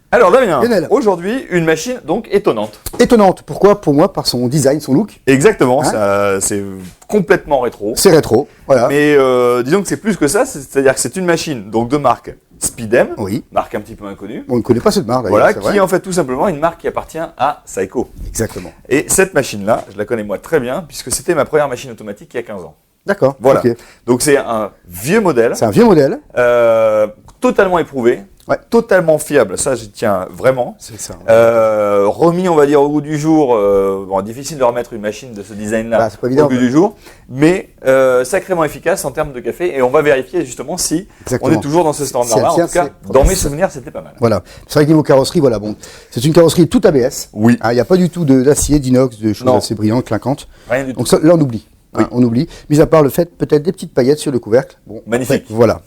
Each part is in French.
Alors Damien, Lionel. aujourd'hui une machine donc étonnante. Étonnante. Pourquoi? Pour moi, par son design, son look. Exactement, Hein c'est complètement rétro. C'est rétro. Voilà. Mais disons que c'est plus que ça, c'est-à-dire que c'est une machine donc de marque Speedem, Oui. marque un petit peu inconnue. On ne connaît pas cette marque d'ailleurs. Voilà, c'est qui vrai. est en fait tout simplement une marque qui appartient à Seiko. Exactement. Et cette machine-là, je la connais moi très bien puisque c'était ma première machine automatique il y a 15 ans. D'accord. Voilà. Ok. Donc c'est un vieux modèle, C'est un vieux modèle. totalement éprouvé, Ouais. totalement fiable, ça j'y tiens vraiment. C'est ça. Remis, on va dire, au goût du jour. Bon, difficile de remettre une machine de ce design-là Bah, c'est pas évident, au goût du jour, mais sacrément efficace en termes de café. Et on va vérifier justement si Exactement. on est toujours dans ce standard-là. En Si elle tout cas, tient, c'est dans mes propre. souvenirs, c'était pas mal. Voilà. C'est vrai que niveau carrosserie, voilà, bon, c'est une carrosserie toute ABS. Oui. Il n'y a pas du tout d'Acier, d'inox, de choses Non. assez brillantes, clinquantes. Rien du tout. Donc ça, là, on oublie. Oui. On oublie. Mis à part le fait, peut-être des petites paillettes sur le couvercle. Bon, Magnifique. après, voilà.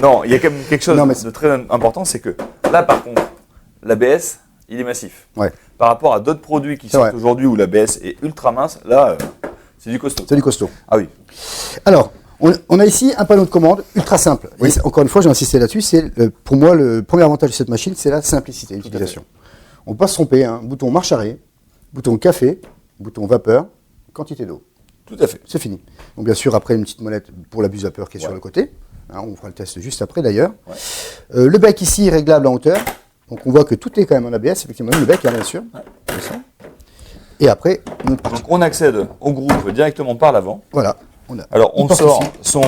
Non, il y a quand même quelque chose Non, mais de très important, c'est que là, par contre, l'ABS, il est massif. Ouais. Par rapport à d'autres produits qui C'est sortent vrai. aujourd'hui où l'ABS est ultra mince, là, c'est du costaud. C'est du costaud. Ah oui. Alors, on a ici un panneau de commande ultra simple. Oui. Et encore une fois, j'ai insisté là-dessus. Pour moi, le premier avantage de cette machine, c'est la simplicité d'utilisation. On peut pas se tromper. Hein. Bouton marche arrêt, bouton café, bouton vapeur, quantité d'eau. Tout à fait. C'est fini. Donc bien sûr, après une petite molette pour la buse vapeur qui est sur le côté. Hein, on fera le test juste après d'ailleurs. Ouais. Le bec ici est réglable en hauteur. Donc on voit que tout est quand même en ABS, effectivement, même le bec, hein, bien sûr. Comme ça. Et après, on est parti. Donc on accède au groupe directement par l'avant. Voilà. On a Alors on une porte sort ici. son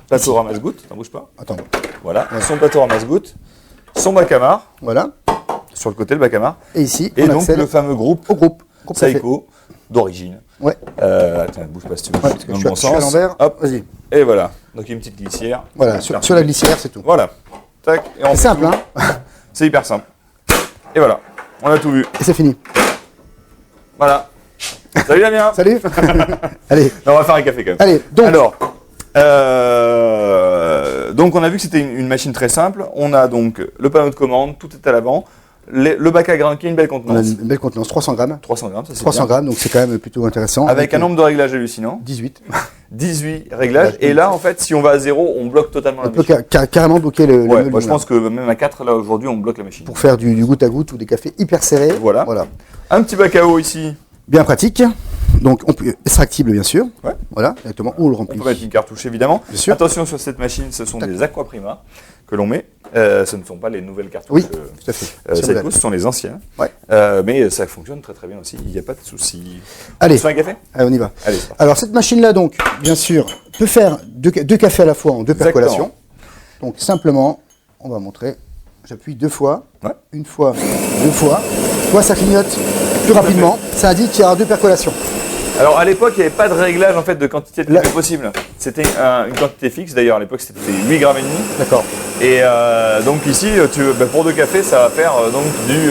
plateau ramasse-gouttes, t'en bouge pas. Attends. Voilà, son plateau ramasse-gouttes, son bac à marre, Voilà. sur le côté le bac à marre, Et ici, et on donc accède le fameux groupe au groupe. Groupe café. Seiko d'origine. Ouais. Attends, bouge pas si tu veux, Ouais, parce que je dans le suis bon à sens. l'envers. Hop, Vas-y. et voilà. Donc il y a une petite glissière. Voilà, Hyper sur la glissière, c'est tout. Voilà. Tac, et on C'est fait simple, tout. hein. C'est hyper simple. Et voilà, on a tout vu. Et c'est fini. Voilà. Salut Damien. Salut. Allez. Non, on va faire un café quand même. Allez, donc. Alors, donc on a vu que c'était une machine très simple. On a donc le panneau de commande, tout est à l'avant. Le bac à grains qui est une belle On a contenance. une belle contenance, 300 grammes. 300 grammes, ça c'est 300 bien. grammes, donc c'est quand même plutôt intéressant. Avec un nombre de réglages hallucinant. 18. 18 réglages. Et là, en fait, si on va à 0, on bloque totalement On la peut machine. carrément bloquer le Ouais, meuble moi je moulin. pense que même à 4, là aujourd'hui, on bloque la machine. Pour faire du goutte à goutte ou des cafés hyper serrés. Voilà. Un petit bac à eau ici. Bien pratique. Donc, on peut, extractible, bien sûr. Ouais. Voilà, directement. On le On remplit. peut mettre une cartouche évidemment. Bien sûr. Attention sur cette machine, ce sont des Aquaprima que l'on met. Ce ne sont pas les nouvelles cartouches. Oui, tout à fait. C'est Seiko, vrai. ce sont les anciens. Ouais. Mais ça fonctionne très très bien aussi. Il n'y a pas de souci. Allez. On se fait un café. Allez, on y va. Allez, c'est parti. Alors, cette machine-là, donc, bien sûr, peut faire deux cafés à la fois en deux Exactement. percolations. Donc, simplement, on va montrer. J'appuie 2 fois. Ouais. Une fois, 2 fois. Toi, ça clignote plus rapidement. Ça indique qu'il y aura 2 percolations. Alors à l'époque, il n'y avait pas de réglage en fait de quantité de Là- café possible. C'était une quantité fixe. D'ailleurs, à l'époque, c'était 8 grammes et demi. D'accord. Et donc ici, pour 2 cafés, ça va faire donc du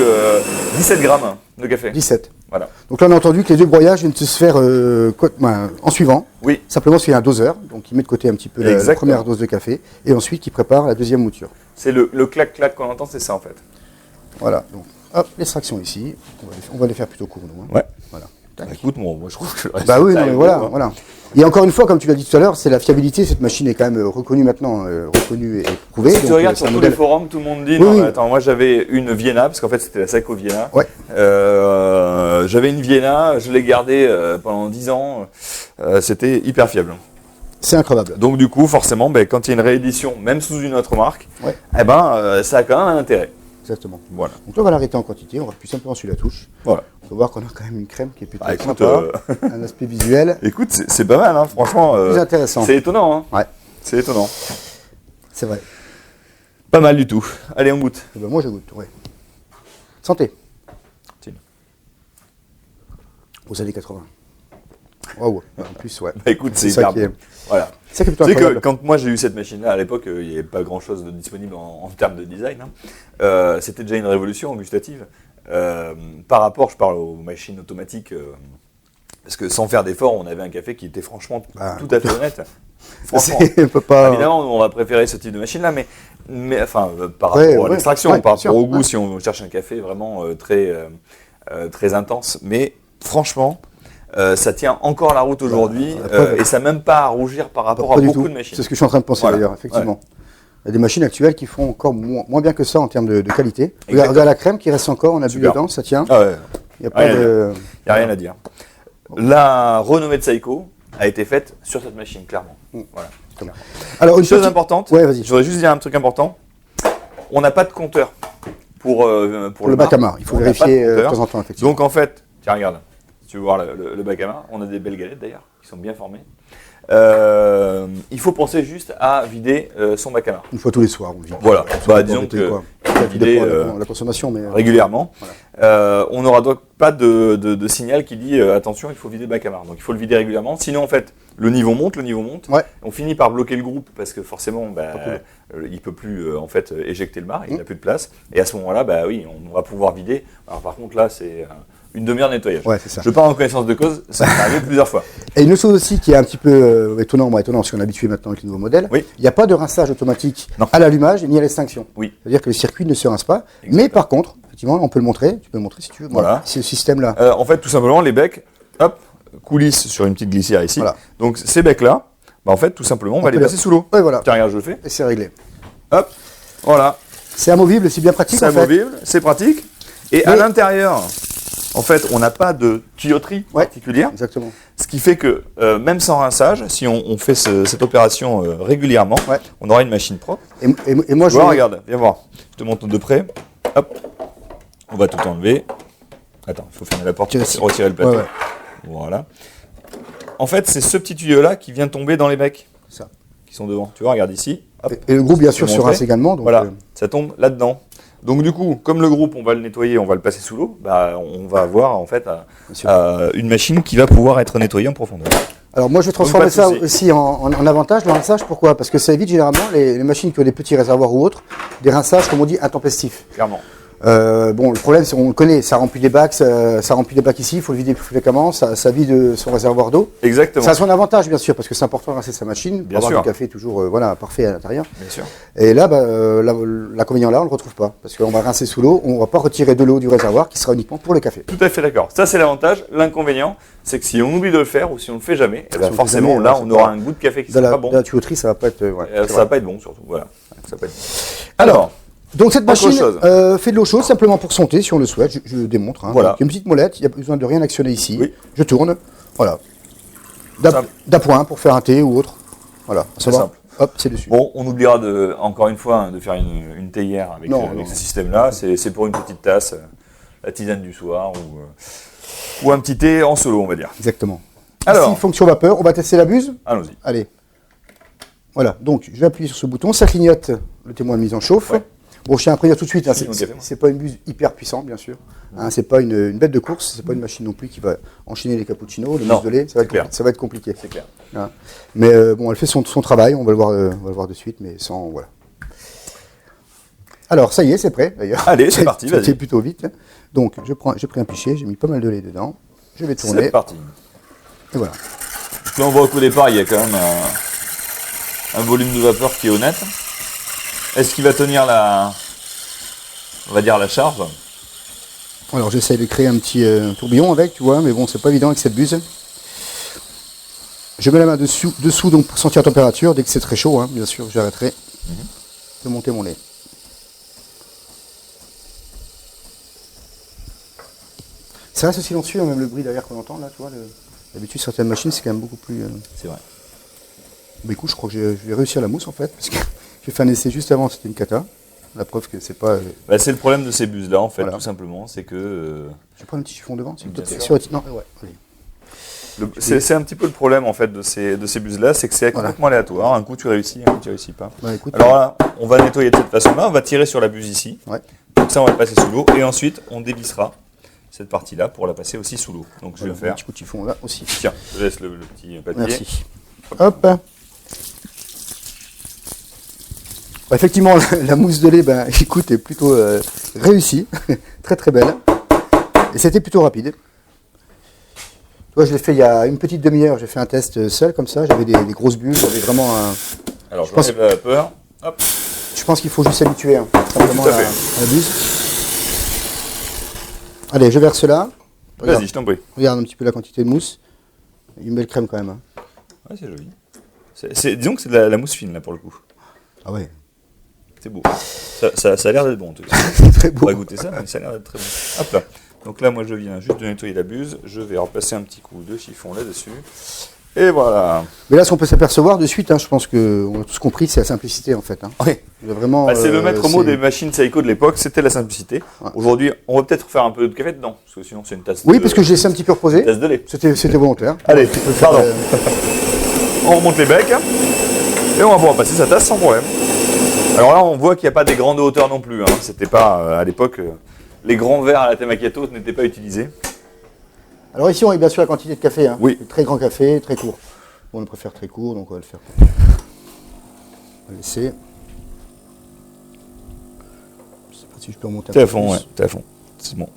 17 grammes de café. 17. Voilà. Donc là, on a entendu que les 2 broyages viennent de se faire en suivant. Oui. Simplement, c'est un doseur. Donc, il met de côté un petit peu la Exactement. première dose de café. Et ensuite, il prépare la deuxième mouture. C'est le clac-clac qu'on entend, c'est ça en fait. Voilà. Donc, hop, l'extraction ici. On va les faire plutôt court, nous. hein. Ouais. Voilà. Bah, écoute, moi je trouve que le Bah oui, résultat non, mais est voilà, beau, hein. voilà. Et encore une fois, comme tu l'as dit tout à l'heure, c'est la fiabilité. Cette machine est quand même reconnue maintenant, reconnue et prouvée. Si tu Donc, regardes c'est sur un tous modèle- les forums, tout le monde dit Oui, non, oui. mais attends, moi j'avais une Vienna, parce qu'en fait c'était la Seiko Vienna. Ouais. J'avais une Vienna, je l'ai gardée pendant 10 ans. C'était hyper fiable. C'est incroyable. Donc du coup, forcément, quand il y a une réédition, même sous une autre marque, Ouais. ça a quand même un intérêt. Exactement. Voilà. Donc là, on va l'arrêter en quantité. On va appuyer simplement sur la touche. Voilà. On peut voir qu'on a quand même une crème qui est plutôt Ah, écoute, sympa. Un aspect visuel Écoute, c'est pas mal, hein, franchement. plus intéressant. C'est étonnant, hein. Ouais, C'est étonnant. c'est vrai. Pas mal du tout. Allez, on goûte. Eh ben, moi, je goûte. Ouais. Santé. Tiens. Aux années 80. Waouh. En plus, ouais. Bah, écoute, c'est ça hyper qui est. bon. Voilà. C'est ça qui est plutôt Tu sais que incroyable. quand moi j'ai eu cette machine-là, à l'époque, il n'y avait pas grand-chose de disponible en termes de design. Hein. C'était déjà une révolution gustative. Par rapport, je parle aux machines automatiques, parce que sans faire d'effort, on avait un café qui était franchement Ah. tout à fait honnête. Franchement, On peut pas. évidemment, on va préférer ce type de machine-là, mais par Ouais, rapport à ouais, l'extraction, ouais, par bien sûr, rapport au goût, ouais. si on cherche un café vraiment très intense. Mais franchement, ça tient encore la route aujourd'hui la preuve. et ça n'a même pas à rougir par rapport Pas à du beaucoup tout. de machines. C'est ce que je suis en train de penser Voilà. d'ailleurs, effectivement. Il y a des machines actuelles qui font encore moins bien que ça en termes de qualité. Exactement. Regarde la crème qui reste encore, on a bu Super. dedans, ça tient. Ah ouais, Il n'y a pas de... il n'y a rien à dire. La renommée de Seiko a été faite sur cette machine, clairement. Voilà. Alors, Une chose importante, Ouais, vas-y. je voudrais juste dire un truc important. On n'a pas de compteur pour Pour le bac à main, il faut On n'a pas vérifier de de compteur. temps en temps, effectivement. Donc en fait, tiens, regarde, si tu veux voir le bac à main, on a des belles galettes d'ailleurs, qui sont bien formées. Il faut penser juste à vider son bac à main. Une fois tous les soirs, on vit. Voilà, Bah, disons que ça vider dépend de la consommation, mais... régulièrement. On n'aura donc pas de signal qui dit attention, il faut vider le bac à main. Donc il faut le vider régulièrement. Sinon, en fait, le niveau monte. Ouais. On finit par bloquer le groupe parce que forcément, il ne peut plus en fait éjecter le mât, il n'a plus de place. Et à ce moment-là, bah oui, on va pouvoir vider. Alors par contre, là, c'est une demi-heure de nettoyage. Ouais, c'est ça. Je parle en connaissance de cause, ça m'est arrivé plusieurs fois. Et une autre chose aussi qui est un petit peu étonnant parce qu'on est habitué maintenant avec les nouveaux modèles, Oui. il n'y a pas de rinçage automatique Non. à l'allumage ni à l'extinction. Oui. C'est-à-dire que le circuit ne se rince pas. Exactement. Mais par contre, effectivement, on peut le montrer. Tu peux le montrer si tu veux. Voilà. C'est ce système-là. En fait, tout simplement, les becs, hop, coulissent sur une petite glissière ici. Voilà. Donc ces becs-là, bah, en fait, tout simplement, on va peut les passer sous l'eau. Ouais, voilà. Tiens, regarde, je le fais. Et c'est réglé. Hop, voilà. C'est amovible, c'est bien pratique C'est en fait. amovible, c'est pratique. Et à Mais- l'intérieur, en fait, on n'a pas de tuyauterie Ouais. particulière. Exactement. Ce qui fait que, même sans rinçage, si on fait cette opération régulièrement, Ouais. on aura une machine propre. Et moi, Tu vois, regarde, viens voir. Je te montre de près. Hop, on va tout enlever. Attends, il faut fermer la porte, Tiens, ici. retirer le plateau. Ouais, ouais. Voilà. En fait, c'est ce petit tuyau-là qui vient tomber dans les becs Ça. qui sont devant. Tu vois, regarde ici. Hop. Et le groupe, bien Je sûr, peux se montrer. rince également. Donc, Voilà, ça tombe là-dedans. Donc du coup, comme le groupe, on va le nettoyer, on va le passer sous l'eau, bah, on va avoir en fait sûr. une machine qui va pouvoir être nettoyée en profondeur. Alors moi, je vais transformer pas de ça souci. aussi en avantage, le rinçage. Pourquoi? Parce que ça évite généralement les machines qui ont des petits réservoirs ou autres, des rinçages, comme on dit, intempestifs. Clairement. Bon, le problème, c'est on le connaît, ça remplit des bacs, ça remplit des bacs ici, il faut le vider plus fréquemment, ça vide son réservoir d'eau. Exactement. Ça a son avantage, bien sûr, parce que c'est important de rincer sa machine, pour Bien avoir sûr. du café toujours parfait à l'intérieur. Bien sûr. Et là, l'inconvénient là, on le retrouve pas, parce qu'on va rincer sous l'eau, on va pas retirer de l'eau du réservoir, qui sera uniquement pour le café. Tout à fait d'accord. Ça, c'est l'avantage. L'inconvénient, c'est que si on oublie de le faire ou si on le fait jamais, eh ben, on le fait forcément, jamais, là, c'est on pas- aura un goût de café qui Dans sera la, pas bon. dans la tuyauterie, ça va pas être... Ça va pas être bon, surtout. Voilà. Ça va pas être bon. Alors, donc cette Autre machine chose. fait de l'eau chaude simplement pour son thé, si on le souhaite, je démontre. Hein. Voilà. Donc, il y a une petite molette, il n'y a pas besoin de rien actionner ici. Oui. Je tourne, voilà. Simple. D'appoint pour faire un thé ou autre. Voilà, C'est ça va. simple. Hop, c'est dessus. Bon, on oubliera encore une fois de faire une théière avec, Non, avec non. ce système-là. C'est pour une petite tasse, la tisane du soir ou un petit thé en solo, on va dire. Exactement. Alors. Ici, fonction vapeur, on va tester la buse. Allons-y. Allez. Voilà, donc je vais appuyer sur ce bouton, ça clignote le témoin de mise en chauffe. Ouais. Bon, je tiens à prévenir tout de suite, hein, Sinon, café, moi. c'est pas une buse hyper puissante, bien sûr. Hein, c'est pas une bête de course, c'est pas une machine non plus qui va enchaîner les cappuccinos, les Non, muses de lait, c'est clair. ça va être compliqué. C'est clair. Hein. Mais bon, elle fait son travail, on va le voir de suite, mais sans. Voilà. Alors, ça y est, c'est prêt d'ailleurs. Allez, c'est parti, vas-y. C'est plutôt vite. Hein. Donc, j'ai pris un pichet, j'ai mis pas mal de lait dedans. Je vais tourner. C'est parti. Et voilà. Donc là, on voit qu'au départ, il y a quand même un volume de vapeur qui est honnête. Est-ce qu'il va tenir on va dire la charge? Alors, j'essaye de créer un petit tourbillon avec, tu vois, mais bon, c'est pas évident avec cette buse. Je mets la main dessous donc pour sentir la température. Dès que c'est très chaud, hein, bien sûr, j'arrêterai de monter mon lait. Ça reste silencieux, hein, même le bruit derrière qu'on entend là, tu vois. D'habitude, certaines machines, c'est quand même beaucoup plus. C'est vrai. Bah écoute, je crois que je vais réussir la mousse en fait, parce que j'ai fait un essai juste avant, c'était une cata. La preuve que c'est pas. Bah, c'est le problème de ces buses-là, en fait, Voilà. tout simplement. C'est que Je prends un petit chiffon devant, Bien sûr. non, ouais, allez. c'est un petit peu le problème, en fait, de ces buses-là. C'est que c'est Voilà. complètement aléatoire. Un coup, tu réussis, un coup, tu réussis pas. Bah écoute, Alors là, on va nettoyer de cette façon-là. On va tirer sur la buse ici. ouais. Donc ça, on va le passer sous l'eau. Et ensuite, on dévissera cette partie-là pour la passer aussi sous l'eau. Donc je vais Un faire. petit coup de chiffon là aussi. Tiens, je laisse le petit papier. Merci. Hop. Bah, effectivement, la mousse de lait, ben, écoute, est plutôt réussie. Très très belle. Et c'était plutôt rapide. Toi, je l'ai fait il y a une petite demi-heure. J'ai fait un test seul comme ça. J'avais des grosses bulles. J'avais vraiment un. Alors, je pense- enlève la vapeur. Hop. Je pense qu'il faut juste s'habituer hein, simplement Tout à à fait. à la buse. Allez, je verse là. Vas-y, je t'en prie. Regarde un petit peu la quantité de mousse. Une belle crème quand même. Hein. Ouais, c'est joli. Disons que c'est de la mousse fine, là, pour le coup. Ah ouais. C'est beau. Ça a l'air d'être bon en tout cas. C'est très On beau. va goûter ça, mais ça a l'air d'être très bon. Hop là. Donc là, moi, je viens juste de nettoyer la buse. Je vais repasser un petit coup de chiffon là-dessus. Et voilà. Mais là, ce qu'on peut s'apercevoir de suite, hein, je pense qu'on a tous compris, c'est la simplicité en fait. Hein. Oui. Vraiment, Bah, c'est le maître mot c'est- des machines Seiko de l'époque, c'était la simplicité. Ouais. Aujourd'hui, on va peut-être faire un peu de café dedans, parce que sinon c'est une tasse Oui, de, parce que j'ai laissé un petit peu reposer. une tasse de lait. C'était volontaire. Allez, Tu peux faire, pardon. On remonte les becs et on va pouvoir passer sa tasse sans problème. Alors là, on voit qu'il n'y a pas des grandes hauteurs non plus. Hein. C'était pas à l'époque, les grands verres à la macchiato n'étaient pas utilisés. Alors ici, on est bien sûr la quantité de café. Hein. Oui. Très grand café, très court. Bon, on préfère très court, donc on va le faire. On va laisser. Je sais pas si je peux remonter un T'es à peu fond, plus. ouais, t'es à fond. C'est bon.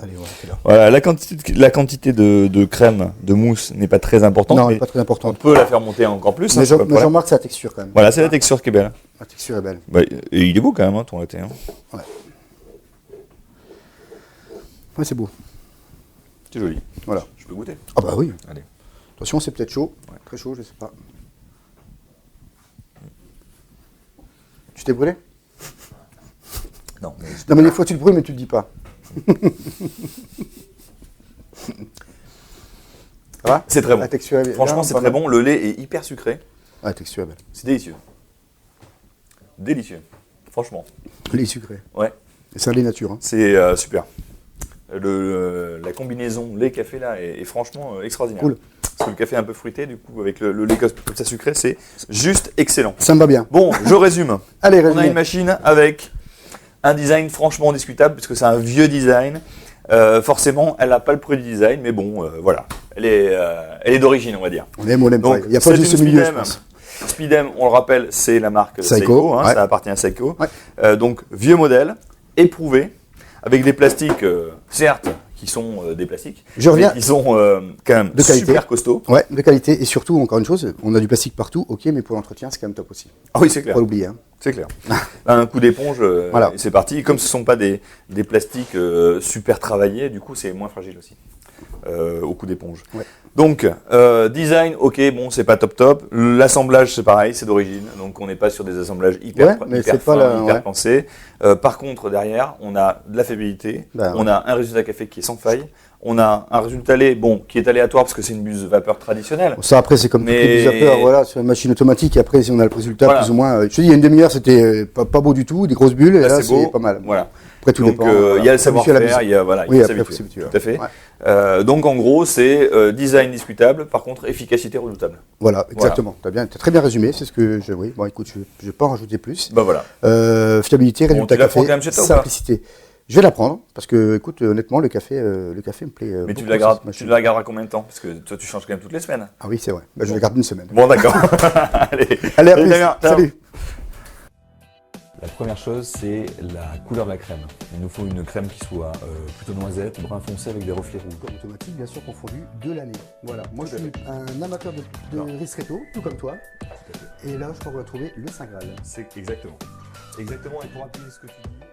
Allez, voilà, c'est là. Voilà, la quantité de crème, de mousse n'est pas très importante. Non, elle mais n'est pas très on importante. peut la faire monter encore plus. Mais hein, c'est pas le je problème. remarque sa texture quand même. Voilà, c'est la texture qui est belle. La texture est belle. Bah, et il est beau quand même, hein, ton latte. Hein. Ouais, c'est beau. C'est joli. Voilà. Je peux goûter. Ah bah oui. Allez. Attention, c'est peut-être chaud. Ouais. Très chaud, je sais pas. Tu t'es brûlé? Non, mais Non, mais des fois tu te brûles, mais tu le dis pas. Ça va? c'est très bon. La texture est Franchement, bien, c'est pas très mal. bon. Le lait est hyper sucré. Ah, la texture est belle. C'est délicieux. Délicieux. Franchement. Le lait sucré. Ouais. Et c'est un lait nature. Hein. C'est super. La combinaison lait-café là est franchement extraordinaire. Cool. Parce que le café est un peu fruité, du coup, avec le lait comme ça sucré, c'est juste excellent. Ça me va bien. Bon, je résume. Allez, On a résumé. une machine avec un design franchement discutable, puisque c'est un vieux design. Forcément, elle n'a pas le produit design, mais bon, voilà. Elle est d'origine, on va dire. On aime Donc, pas. Il n'y a pas c'est juste ce une milieu, je Speedem. pense. Speedem, on le rappelle, c'est la marque Seiko, Seiko, hein, ouais. ça appartient à Seiko. Ouais. Donc, vieux modèle, éprouvé, avec des plastiques, certes, qui sont des plastiques, Je reviens. mais qui sont quand même De qualité. super costauds. Ouais, de qualité. Et surtout, encore une chose, on a du plastique partout, ok, mais pour l'entretien, c'est quand même top aussi. Ah oui, c'est clair. Faut pas l'oublier. Hein. C'est clair. Là, un coup d'éponge, Voilà. et c'est parti. Comme ce ne sont pas des plastiques super travaillés, du coup, c'est moins fragile aussi, au coup d'éponge. Ouais. Donc, design, ok, bon, c'est pas top. L'assemblage, c'est pareil, c'est d'origine. Donc, on n'est pas sur des assemblages hyper, Ouais, mais hyper c'est pas fins, la- hyper ouais. pensés. Par contre, derrière, on a de la fiabilité. Ben, On a un résultat café qui est sans faille. On a un résultat lait, bon, qui est aléatoire parce que c'est une buse vapeur traditionnelle. Bon, ça, après, c'est comme Mais- toutes les vapeurs, voilà, sur une machine automatique. Et après, si on a le résultat, Voilà. plus ou moins. Je te dis, il y a une demi-heure, c'était pas beau du tout, des grosses bulles. Et Là, là, c'est beau. c'est pas mal. Voilà. Après, tout Donc, dépend. il y a le Faut s'habituer à la savoir-faire, musique. il y a, voilà, il Oui, faut après, faut s'habituer. s'habituer. Tout à fait. Ouais. Donc, en gros, c'est design discutable, par contre, efficacité redoutable. Voilà, exactement. T'as très bien résumé. C'est ce que je. Oui, bon, écoute, je ne vais pas en rajouter plus. Bah voilà. Fiabilité, Bon, résultat tu la prends café, quand même chez toi ou pas simplicité. Je vais la prendre parce que, écoute, honnêtement, le café me plaît. Mais beaucoup tu la sur gardes, cette machine. tu la garderas combien de temps? Parce que toi, tu changes quand même toutes les semaines. Ah oui, c'est vrai. Bah, je la garde une semaine. Bon, d'accord. Allez, Allez, à Salut, plus. Damien. Ciao. Salut. La première chose, c'est la couleur de la crème. Il nous faut une crème qui soit plutôt noisette, brun foncé avec des reflets rouges. Automatique, bien sûr, confondu de l'année. Voilà. Moi, je suis un amateur de ristretto, tout comme toi. Et là, je crois qu'on va trouver le Saint Graal. C'est exactement. Exactement, et pour appuyer ce que tu dis.